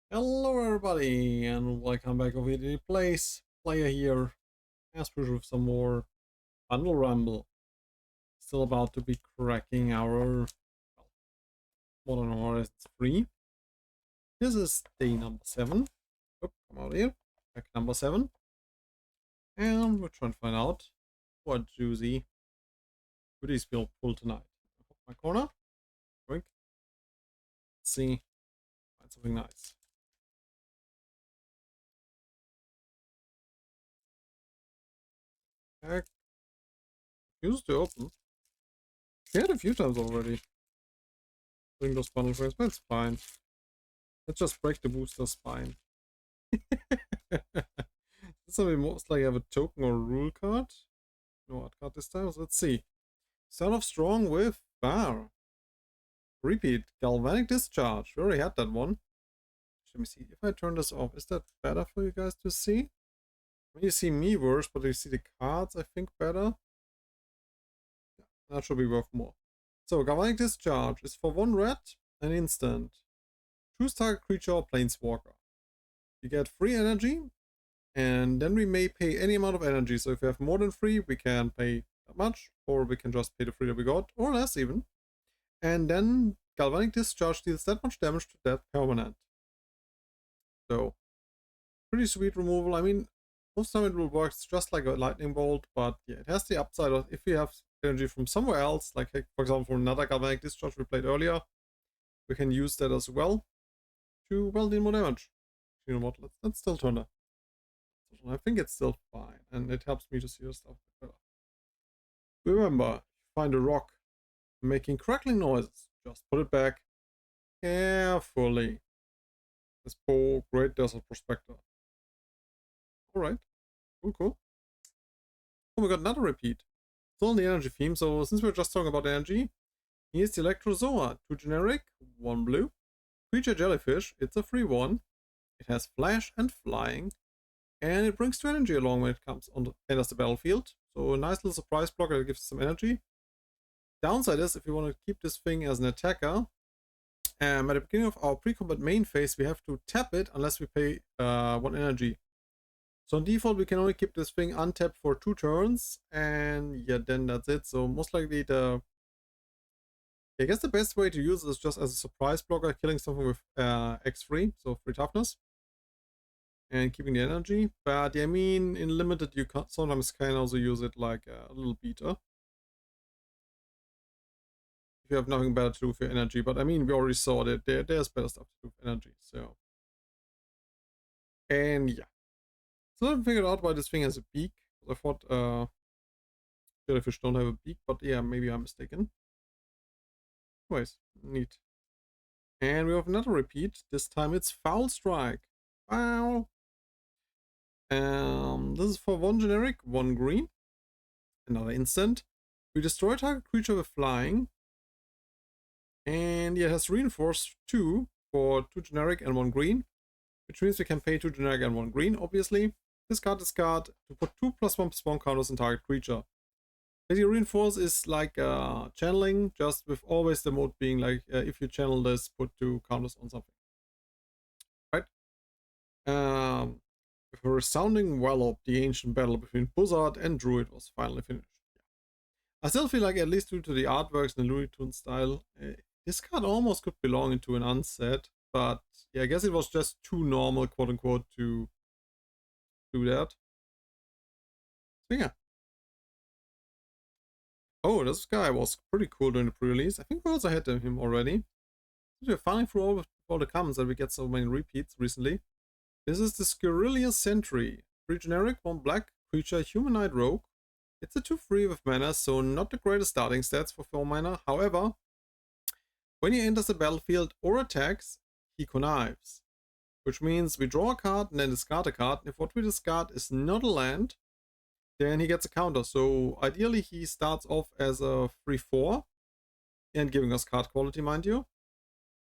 Hello everybody and welcome back over to the place. Player here, as per with some more Bundle Rumble. Still about to be cracking our Modern Horizons 3. This is day number 7. Oop, come out here. Pack number 7. And we're trying to find out what juicy goodies we'll pull tonight. My corner. Drink. Let's see. Find something nice. Pack. Used to open. We had a few times already. Doing those bundle frames, but it's fine. Let's just break the booster spine. So we most likely have a token or a rule card. No art card this time, so let's see. Start off strong with Bar. Repeat, Galvanic Discharge. We already had that one. Let me see. If I turn this off, is that better for you guys to see? When you see me worse, but you see the cards, I think, better. Yeah, that should be worth more. So, Galvanic Discharge is for 1 red, an instant. Choose target creature or planeswalker. You get free energy, and then we may pay any amount of energy. So if we have more than 3, we can pay that much, or we can just pay the 3 that we got, or less even. And then Galvanic Discharge deals that much damage to that permanent. So, pretty sweet removal. I mean, most of the time it will work just like a lightning bolt, but yeah, it has the upside of if we have energy from somewhere else, like for example from another Galvanic Discharge we played earlier, we can use that as well to, well, deal more damage. You know what, let's still turn that. I think it's still fine, and it helps me to see your stuff better. Remember, find a rock making crackling noises, just put it back carefully. This poor Great Desert Prospector. Alright, cool. Oh, we got another repeat. It's on the energy theme, so since we're just talking about energy, here's the Electrozoa. 2 generic, 1 blue. Creature Jellyfish, it's a free one. It has flash and flying, and it brings 2 energy along when it comes on enters the battlefield. So a nice little surprise blocker that gives some energy. Downside is, if you want to keep this thing as an attacker, at the beginning of our pre-combat main phase, we have to tap it unless we pay 1 energy. So on default, we can only keep this thing untapped for 2 turns, and yeah, then that's it. So most likely I guess the best way to use it is just as a surprise blocker, killing something with X3, so 3 toughness, and keeping the energy. But yeah, I mean, in limited, you sometimes can also use it like a little beater if you have nothing better to do with your energy. But I mean, we already saw that there's better stuff to do with energy. So, and yeah, so I figured out why this thing has a beak. I thought jellyfish don't have a beak, but yeah, maybe I'm mistaken. Anyways, neat. And we have another repeat. This time it's Foul Strike. Foul. This is for 1 generic, 1 green. Another instant. We destroy target creature with flying. And yeah, it has reinforced 2 for 2 generic and 1 green. Which means we can pay 2 generic and 1 green, obviously. Discard to put 2+1 spawn counters in target creature. Basically, reinforce is like channeling, just with always the mode being like, if you channel this, put 2 counters on something. Right? With a resounding wallop, the ancient battle between Buzzard and Druid was finally finished. I still feel like, at least due to the artworks and the Looney Tunes style, this card almost could belong into an unset, but yeah, I guess it was just too normal, quote unquote, to do that. So yeah. Oh, this guy was pretty cool during the pre-release. I think we also had him already. We're finally through all the comments that we get so many repeats recently. This is the Scurillious Sentry. 3 generic, 1 black, creature, humanoid rogue. It's a 2/3 with mana, so not the greatest starting stats for 4 mana. However, when he enters the battlefield or attacks, he connives. Which means we draw a card and then discard a card. If what we discard is not a land, then he gets a counter. So ideally he starts off as a 3/4 and giving us card quality, mind you.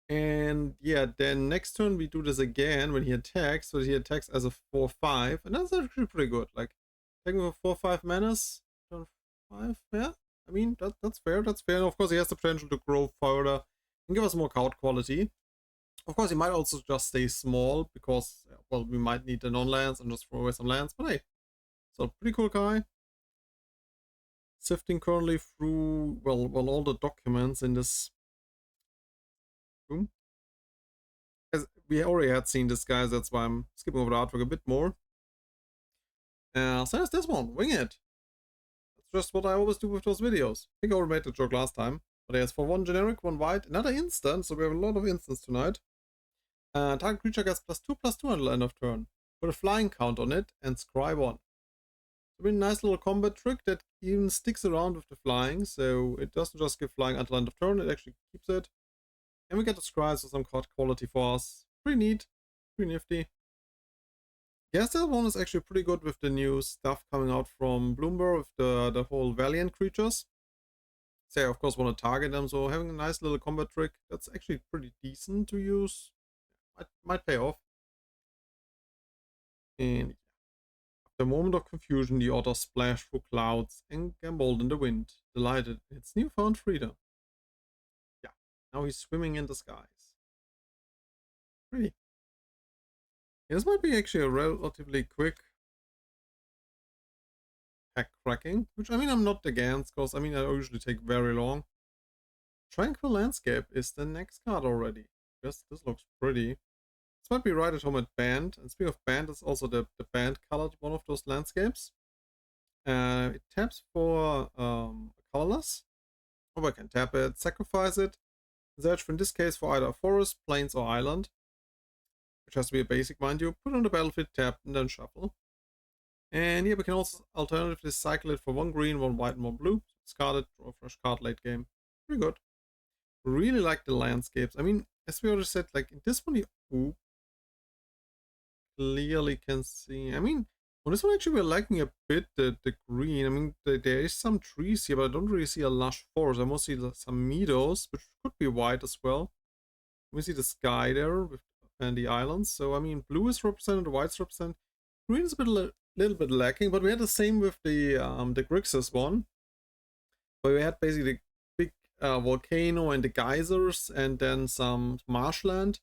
And yeah, then next turn we do this again when he attacks. So he attacks as a 4/5, and that's actually pretty good. Like taking with 4/5 manas, turn 5, yeah. I mean that's fair. That's fair. And of course he has the potential to grow further and give us more card quality. Of course, he might also just stay small because, well, we might need the non-lands and just throw away some lands. But hey, so pretty cool guy. Sifting currently through, well, all the documents in this room. As we already had seen this guy, that's why I'm skipping over the artwork a bit more. So there's this one, Wing It. That's just what I always do with those videos. I think I already made the joke last time. But there's for one generic, one white, another instant, so we have a lot of instants tonight. Target creature gets +2/+2 until end of turn. Put a flying count on it and scry 1. So a nice little combat trick that even sticks around with the flying, so it doesn't just give flying until end of turn, it actually keeps it. And we get the scries for some card quality for us. Pretty neat, pretty nifty. Yes, that one is actually pretty good with the new stuff coming out from Bloomberg with the whole Valiant creatures. So I of course want to target them, so having a nice little combat trick that's actually pretty decent to use might pay off. And the moment of confusion, the otter splashed through clouds and gamboled in the wind, delighted in its newfound freedom. Yeah, now he's swimming in the skies. Pretty. Yeah, this might be actually a relatively quick pack cracking, which I mean I'm not against, because I mean I usually take very long. Tranquil Landscape is the next card already. Yes, this looks pretty. This might be right at home at Band. And speaking of Band, it's also the Band colored one of those landscapes. It taps for colorless. Or I can tap it, sacrifice it, search for in this case for either a forest, plains, or island. Which has to be a basic, mind you. Put on the battlefield, tap, and then shuffle. And here we can also alternatively cycle it for 1 green, 1 white, and 1 blue. Discard it, draw a fresh card late game. Pretty good. Really like the landscapes. I mean, as we already said, like in this one, you clearly can see. I mean, on this one actually we're lacking a bit the green. I mean, there is some trees here, but I don't really see a lush forest. I mostly see some meadows, which could be white as well. We see the sky there and the islands. So I mean, blue is represented, white is represented. Green is a little bit lacking, but we had the same with the Grixis one, where we had basically the big volcano and the geysers, and then some marshland.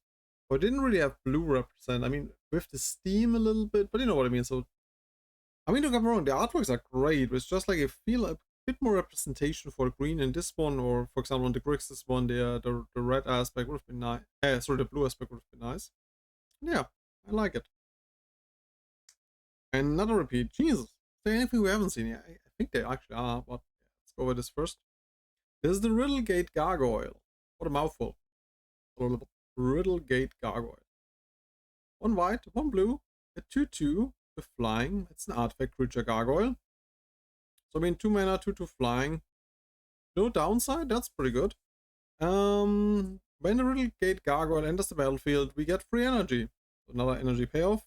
But it didn't really have blue represent. I mean, with the steam a little bit, but you know what I mean. So, I mean, don't get me wrong, the artworks are great. It's just like I feel a bit more representation for green in this one, or for example, on the Grixis one, the red aspect would have been nice. Sorry, the blue aspect would have been nice. Yeah, I like it. And another repeat. Jesus, is there anything we haven't seen yet? I think they actually are, but let's go over this first. This is the Riddlegate Gargoyle. What a mouthful. Riddlegate Gargoyle. 1 white, 1 blue, a 2/2 with flying. It's an artifact creature gargoyle. So I mean 2 mana, 2/2 flying. No downside, that's pretty good. When the Riddlegate Gargoyle enters the battlefield, we get free energy. Another energy payoff.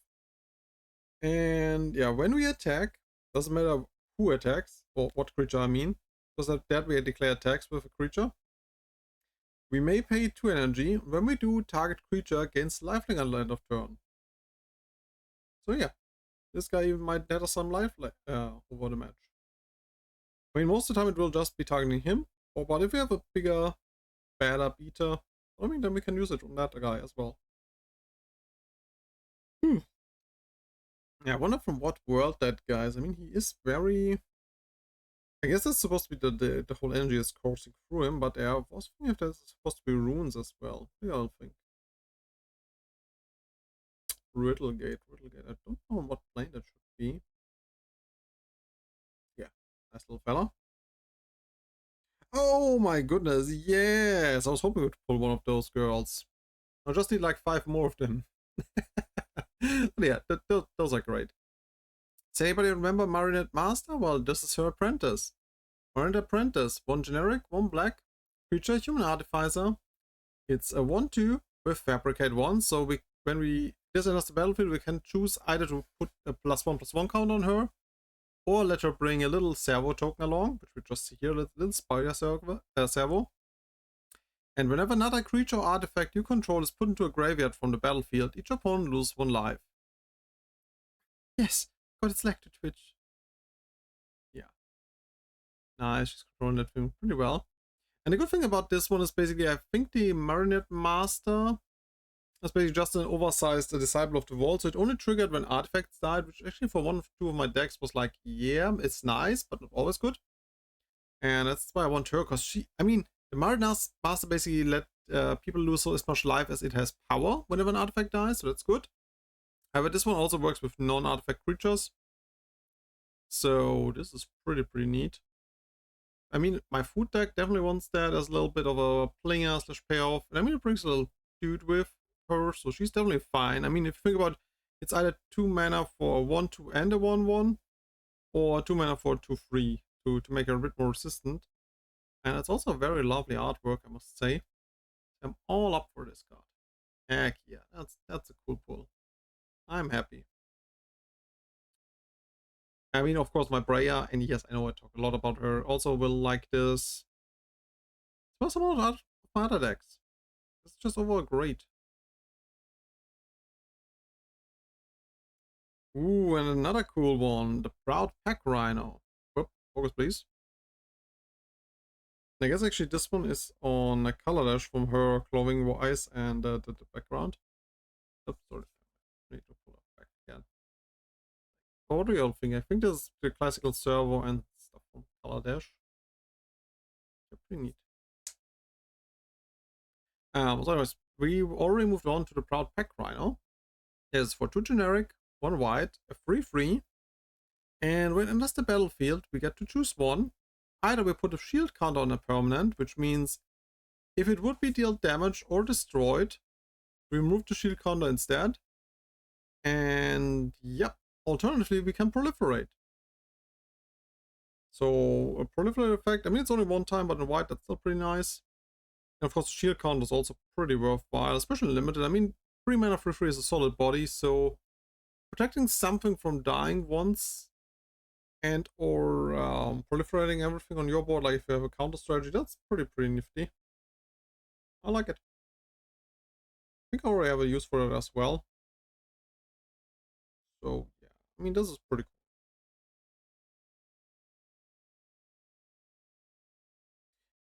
And yeah, when we attack, doesn't matter who attacks, or what creature I mean, because at that we declare attacks with a creature. We may pay 2 energy. When we do, target creature gains lifelink at the end of turn. So yeah, this guy even might net us some life over the match. I mean, most of the time it will just be targeting him, but if we have a bigger, badder beater, I mean, then we can use it on that guy as well. Yeah, I wonder from what world that guy is. I mean, he is very... I guess that's supposed to be the whole energy is coursing through him, but I was thinking if there's supposed to be runes as well. Maybe I'll think. Riddlegate. I don't know on what plane that should be. Yeah, nice little fella. Oh my goodness, yes! I was hoping we'd pull one of those girls. I just need like 5 more of them. But yeah, those are great. Does anybody remember Marionette Master? Well, this is her apprentice. Marionette Apprentice, 1 generic, 1 black, creature, human artificer. It's a 1/2 with Fabricate 1, so when this enters the battlefield, we can choose either to put a +1/+1 count on her, or let her bring a little servo token along, which we just see here, a little spider servo. And whenever another creature or artifact you control is put into a graveyard from the battlefield, each opponent loses 1 life. Yes, got its leg to twitch. Yeah. Nice, she's controlling that thing pretty well. And the good thing about this one is basically, I think the Marionette Master That's basically just an oversized Disciple of the Vault, so it only triggered when artifacts died, which actually for one or two of my decks was like, yeah, it's nice, but not always good. And that's why I want her, because the Marina's Master basically let people lose so as much life as it has power whenever an artifact dies, so that's good. However, this one also works with non-artifact creatures, so this is pretty neat. I mean, my food deck definitely wants that as a little bit of a plinger / payoff. And I mean, it brings a little dude with her, so she's definitely fine. I mean, if you think about it, it's either 2 mana for a 1/2 and a 1/1, or 2 mana for a 2/3 to make her a bit more resistant. And it's also very lovely artwork, I must say. I'm all up for this card. Heck yeah, that's a cool pull. I'm happy. I mean, of course, my Breya, and yes, I know I talk a lot about her, also will like this. It's some of other decks. It's just overall great. Ooh, and another cool one, the Proud Pack Rhino. Whoop, focus please. I guess actually this one is on a color dash from her glowing eyes and the background. Oops, sorry. I need to pull it back again. What do you all think? I think this is the classical servo and stuff from color dash. They're pretty neat. So anyways, we already moved on to the Proud Pack Rhino. It's for 2 generic, 1 white, a 3/3. And when it enters the battlefield, we get to choose one. Either we put a shield counter on a permanent, which means if it would be dealt damage or destroyed, we remove the shield counter instead. And yep, alternatively, we can proliferate. So a proliferate effect, I mean, it's only 1 time, but in white, that's still pretty nice. And of course, the shield counter is also pretty worthwhile, especially limited. I mean, 3 mana for free is a solid body, so protecting something from dying once and or proliferating everything on your board, like if you have a counter strategy, that's pretty nifty. I like it. I think I already have a use for it as well. So yeah, I mean, this is pretty cool.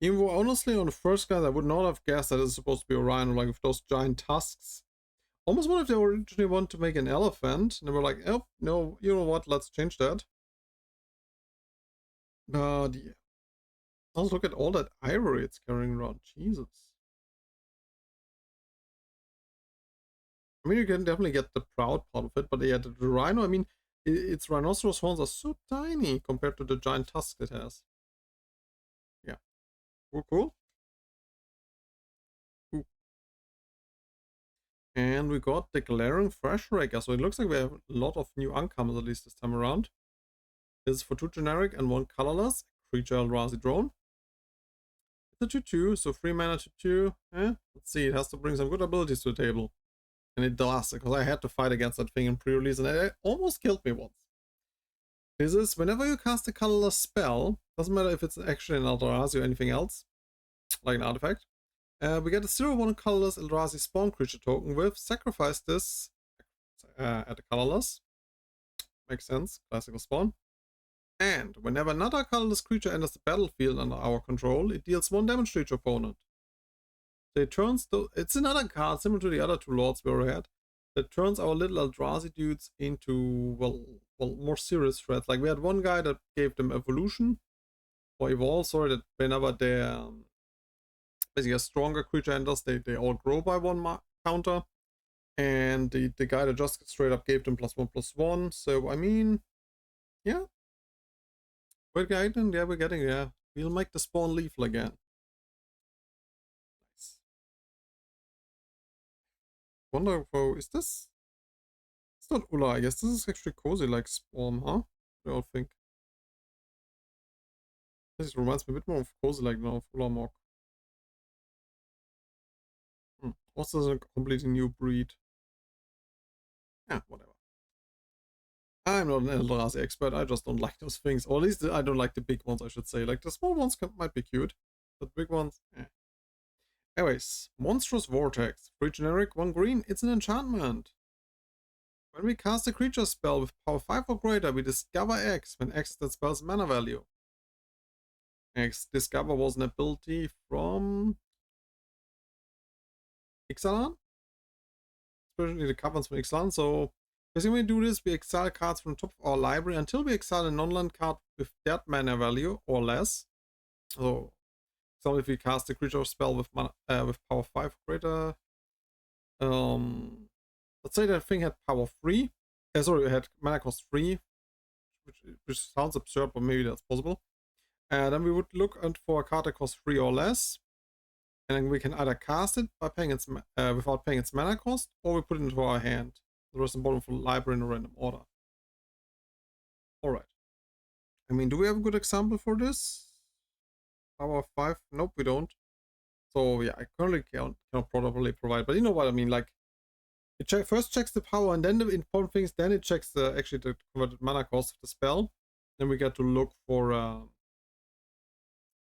Even though honestly on the first guys I would not have guessed that it's supposed to be a rhino, like with those giant tusks. Almost what if they originally wanted to make an elephant and they were like, oh no, you know what, let's change that. But yeah. Also look at all that ivory it's carrying around. Jesus. I mean, you can definitely get the proud part of it, but yeah, the rhino, I mean, its rhinoceros horns are so tiny compared to the giant tusks it has. Yeah. Cool. Cool. And we got the glaring fresh raker, so it looks like we have a lot of new uncomers at least this time around. This is for 2 generic and 1 colorless. Creature Eldrazi drone. It's a 2/2, so 3 mana 2/2. Let's see, it has to bring some good abilities to the table. And it does, because I had to fight against that thing in pre-release and it almost killed me once. This is whenever you cast a colorless spell, doesn't matter if it's actually an Eldrazi or anything else, like an artifact. We get a 0/1 colorless Eldrazi spawn creature token with sacrifice this at a colorless. Makes sense, classical spawn. And whenever another colorless creature enters the battlefield under our control, it deals 1 damage to each opponent. So it turns it's another card similar to the other 2 lords we already had that turns our little Eldrazi dudes into well more serious threats. Like we had one guy that gave them evolution or evolve, sorry, that whenever they basically a stronger creature enters, they all grow by 1 counter. And the guy that just straight up gave them +1/+1. So I mean, yeah. We're getting, yeah, we'll make the spawn lethal again. Nice. Wonder if, is this? It's not Ulla, I guess this is actually cozy like Spawn, huh? I all think. This reminds me a bit more of cozy like now of Ulla Mock. Also a completely new breed. Yeah, whatever. I'm not an Eldrazi expert, I just don't like those things. Or at least I don't like the big ones, I should say. Like the small ones might be cute, but the big ones, eh. Anyways, Monstrous Vortex. 3 generic, 1 green, it's an enchantment. When we cast a creature spell with power 5 or greater, we discover X when X is that spell's mana value. X discover was an ability from Ixalan? especially the cards from Ixalan. So basically when we do this, we exile cards from the top of our library until we exile a non-land card with that mana value or less. So if we cast a creature spell with power 5 or greater, let's say that thing had power 3. Sorry, it had mana cost 3, which sounds absurd, but maybe that's possible. Then we would look for a card that costs 3 or less, and then we can either cast it by paying its without paying its mana cost, or we put it into our hand. The rest and bottom for library in a random order. Alright. I mean, do we have a good example for this? Power 5? Nope, we don't. So yeah, I currently cannot probably provide, but you know what I mean, like it first checks the power, and then the important things, then it checks actually the converted mana cost of the spell. Then we get to look for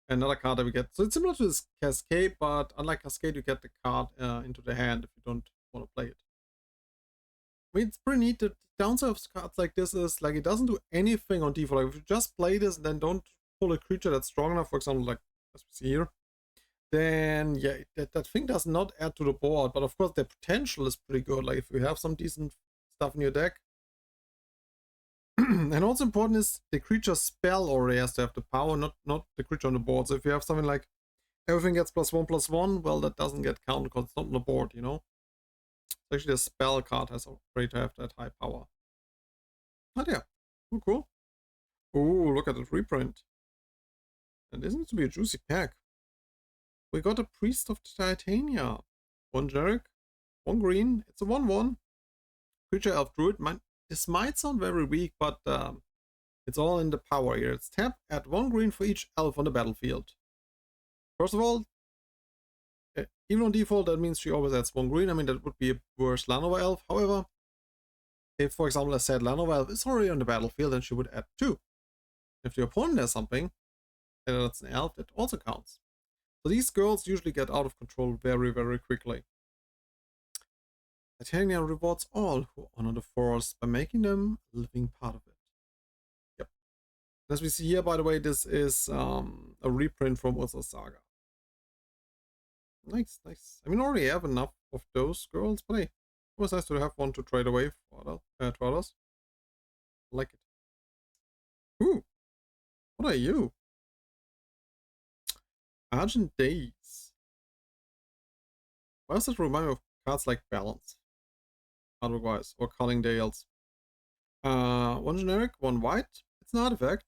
another card that we get. So it's similar to this Cascade, but unlike Cascade, you get the card into the hand if you don't want to play it. I mean, it's pretty neat. The downside of cards like this is like it doesn't do anything on default. Like if you just play this and then don't pull a creature that's strong enough, for example, like as we see here, then yeah, that thing does not add to the board. But of course, the potential is pretty good. Like if you have some decent stuff in your deck. And also important is the creature spell already has to have the power, not the creature on the board. So if you have something like everything gets +1/+1, well, that doesn't get counted because it's not on the board, you know. So actually, the spell card has already to have that high power. But yeah, cool. Oh, look at that reprint. And this needs to be a juicy pack. We got a Priest of Titania. 1 generic, 1 green. It's a 1/1. Creature Elf Druid. This might sound very weak, but it's all in the power here. It's tap, add 1 green for each elf on the battlefield. First of all, even on default, that means she always adds 1 green. I mean, that would be a worse Lanova elf. However, if, for example, a said Lanova elf is already on the battlefield, then she would add 2. If the opponent has something, and that's an elf, that also counts. So these girls usually get out of control very, very quickly. Titania rewards all who honor the forest by making them a living part of it. Yep. As we see here, by the way, this is a reprint from Urza's Saga. Nice. I mean, I already have enough of those girls, but hey, it was nice to have one to trade away for others. I like it. Ooh, what are you? Argent Days. Why does that remind me of cards like Balance? Otherwise, or Calling Dales. 1 generic, 1 white. It's an artifact.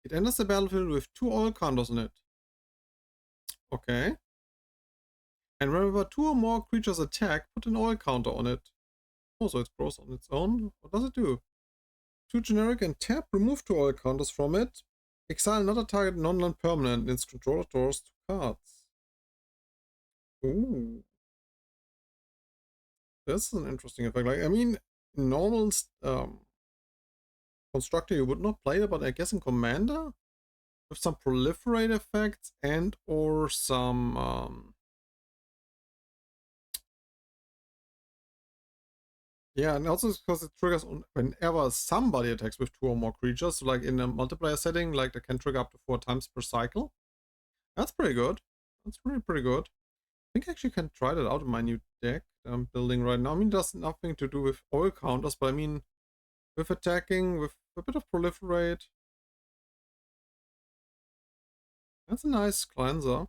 It enters the battlefield with 2 oil counters on it. Okay. And whenever 2 or more creatures attack, put an oil counter on it. Oh, so it grows on its own. What does it do? 2 generic and tap, remove 2 oil counters from it. Exile another target non-land permanent and its controller draws 2 cards. Ooh. This is an interesting effect. Like, I mean, normal constructor you would not play it, but I guess in Commander with some proliferate effects and or some yeah, and also because it triggers on whenever somebody attacks with 2 or more creatures. So like in a multiplayer setting, like they can trigger up to 4 times per cycle. That's pretty good. That's really pretty good. I think I actually can try that out in my new deck that I'm building right now. I mean, it has nothing to do with oil counters, but I mean, with attacking, with a bit of proliferate. That's a nice cleanser.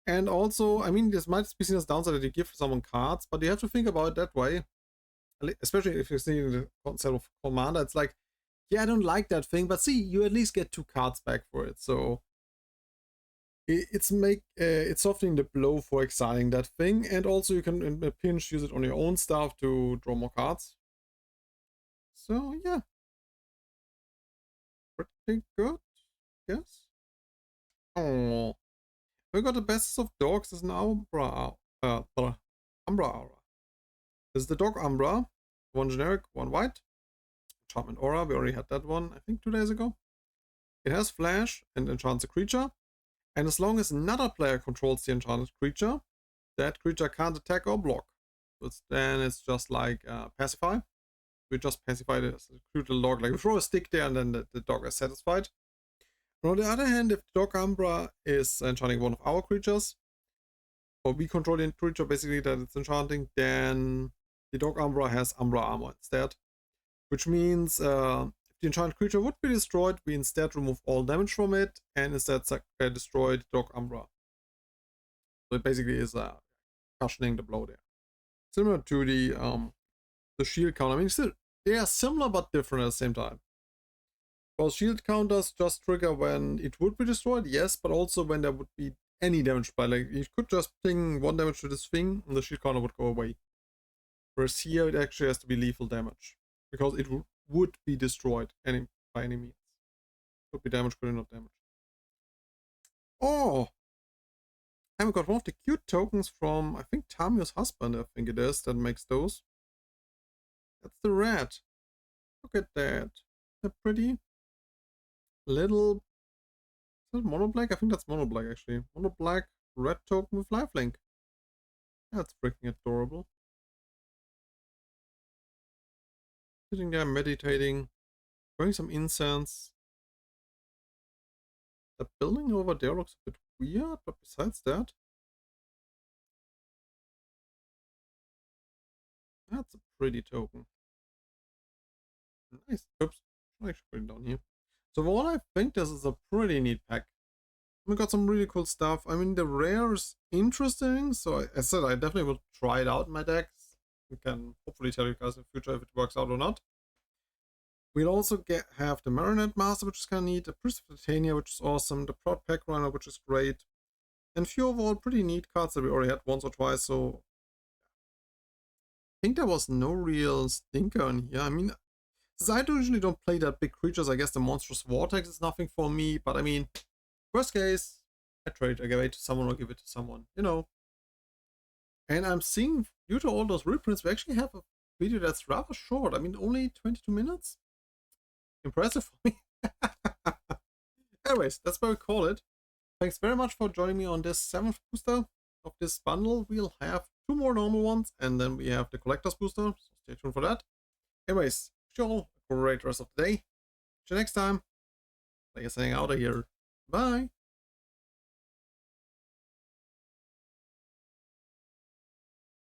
And also, I mean, this might be seen as downside that you give someone cards, but you have to think about it that way. Especially if you're seeing the concept of Commander, it's like, yeah, I don't like that thing, but see, you at least get 2 cards back for it. So it's softening the blow for exiling that thing, and also you can in a pinch use it on your own stuff to draw more cards. So yeah, pretty good, yes. Oh, we got the best of dogs as an Umbra Aura. This is the dog Umbra, 1 generic, 1 white. Enchantment Aura, we already had that one, I think 2 days ago. It has flash and enchants a creature. And as long as another player controls the enchanted creature, that creature can't attack or block. Then it's just like pacify. We just pacify it as a cute little dog. Like we throw a stick there and then the dog is satisfied. And on the other hand, if the dog Umbra is enchanting one of our creatures, or we control the creature basically that it's enchanting, then the Dog Umbra has Umbra armor instead, which means if the enchanted creature would be destroyed, we instead remove all damage from it and instead destroy the Dog Umbra. So it basically is cushioning the blow there. Similar to the shield counter. I mean, still, they are similar but different at the same time. Well, shield counters just trigger when it would be destroyed, yes, but also when there would be any damage by, like, you could just ping 1 damage to this thing and the shield counter would go away. Whereas here it actually has to be lethal damage, because it would be destroyed by any means. Could be damage, could not damage. Oh! And we got one of the cute tokens from, I think, Tamio's husband, I think it is, that makes those. That's the rat. Look at that. They're pretty. Little... Is that mono black? I think that's mono black actually. Mono black red token with lifelink. That's freaking adorable. Sitting there meditating, burning some incense. The building over there looks a bit weird, but besides that, that's a pretty token. Nice. Oops. I should put it down here. So overall, I think this is a pretty neat pack. We got some really cool stuff. I mean, the rare is interesting, so as I said, I definitely will try it out in my decks. We can hopefully tell you guys in the future if it works out or not. We'll also have the Marionette Master, which is kind of neat, the Priest of Titania, which is awesome, the Proud Pack Runner, which is great, and a few overall pretty neat cards that we already had once or twice, so I think there was no real stinker in here. I mean, since I usually don't play that big creatures, I guess the Monstrous Vortex is nothing for me, but I mean, worst case, I trade, I give it to someone or give it to someone, you know. And I'm seeing, due to all those reprints, we actually have a video that's rather short. I mean, only 22 minutes? Impressive for me. Anyways, that's what we call it. Thanks very much for joining me on this 7th booster of this bundle. We'll have 2 more normal ones, and then we have the collector's booster, so stay tuned for that. Anyways, wish you all a great rest of the day. See you next time. Like I saying out of here. Bye.